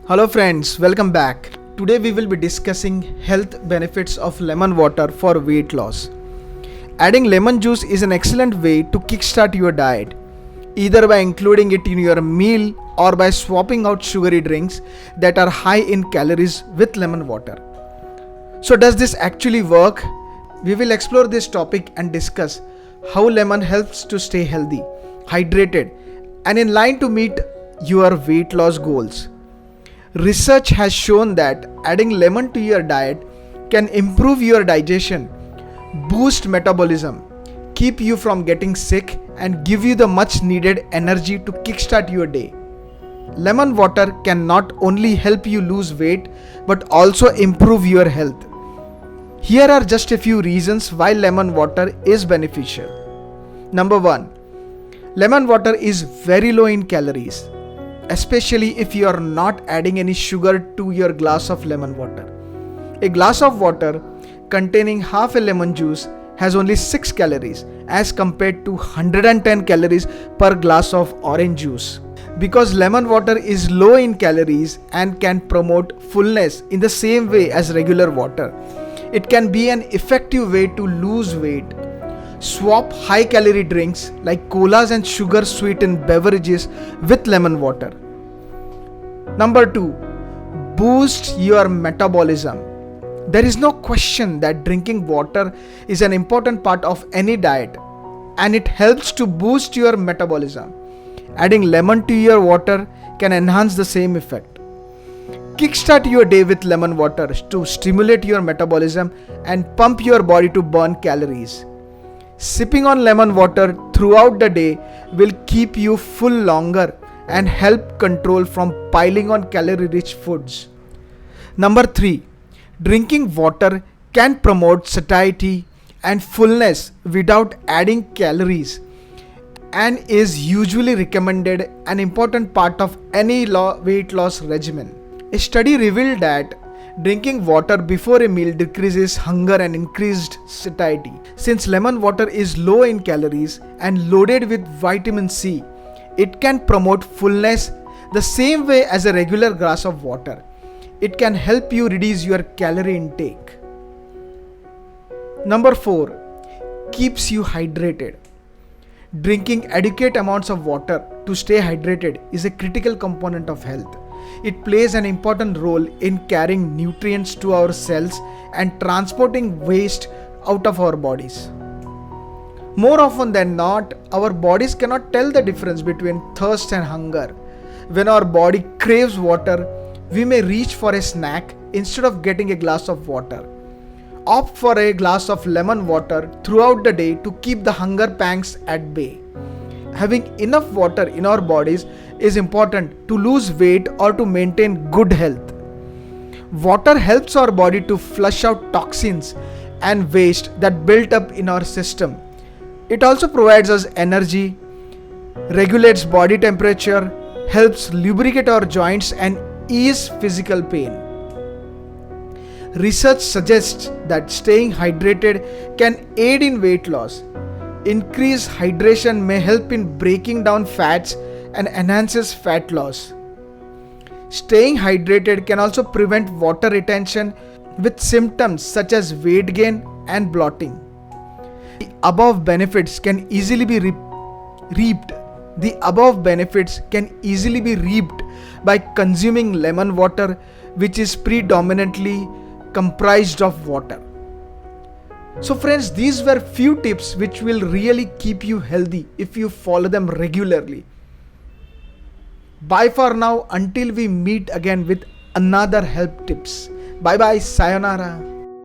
Hello friends, welcome back. Today we will be discussing health benefits of lemon water for weight loss. Adding lemon juice is an excellent way to kickstart your diet, either by including it in your meal or by swapping out sugary drinks that are high in calories with lemon water. So does this actually work? We will explore this topic and discuss how lemon helps to stay healthy, hydrated, and in line to meet your weight loss goals. Research has shown that adding lemon to your diet can improve your digestion, boost metabolism, keep you from getting sick, and give you the much needed energy to kickstart your day. Lemon water can not only help you lose weight but also improve your health. Here are just a few reasons why lemon water is beneficial. Number 1. Lemon water is very low in calories, especially if you are not adding any sugar to your glass of lemon water. A glass of water containing half a lemon juice has only 6 calories as compared to 110 calories per glass of orange juice. Because lemon water is low in calories and can promote fullness in the same way as regular water, it can be an effective way to lose weight. Swap high calorie drinks like colas and sugar sweetened beverages with lemon water. Number 2. Boost your metabolism. There is no question that drinking water is an important part of any diet, and it helps to boost your metabolism. Adding lemon to your water can enhance the same effect. Kickstart your day with lemon water to stimulate your metabolism and pump your body to burn calories. Sipping on lemon water throughout the day will keep you full longer and help control from piling on calorie-rich foods. Number 3. Drinking water can promote satiety and fullness without adding calories and is usually recommended an important part of any weight loss regimen. A study revealed that drinking water before a meal decreases hunger and increased satiety. Since lemon water is low in calories and loaded with vitamin C, it can promote fullness the same way as a regular glass of water. It can help you reduce your calorie intake. Number 4. Keeps you hydrated. Drinking adequate amounts of water to stay hydrated is a critical component of health. It plays an important role in carrying nutrients to our cells and transporting waste out of our bodies. More often than not, our bodies cannot tell the difference between thirst and hunger. When our body craves water, we may reach for a snack instead of getting a glass of water. Opt for a glass of lemon water throughout the day to keep the hunger pangs at bay. Having enough water in our bodies is important to lose weight or to maintain good health. Water helps our body to flush out toxins and waste that built up in our system. It also provides us energy, regulates body temperature, helps lubricate our joints and ease physical pain. Research suggests that staying hydrated can aid in weight loss. Increased hydration may help in breaking down fats and enhances fat loss. Staying hydrated can also prevent water retention with symptoms such as weight gain and bloating. The above benefits can easily be reaped. The above benefits can easily be reaped by consuming lemon water, which is predominantly comprised of water. So friends, these were few tips which will really keep you healthy if you follow them regularly. Bye for now until we meet again with another health tips. Bye bye, sayonara.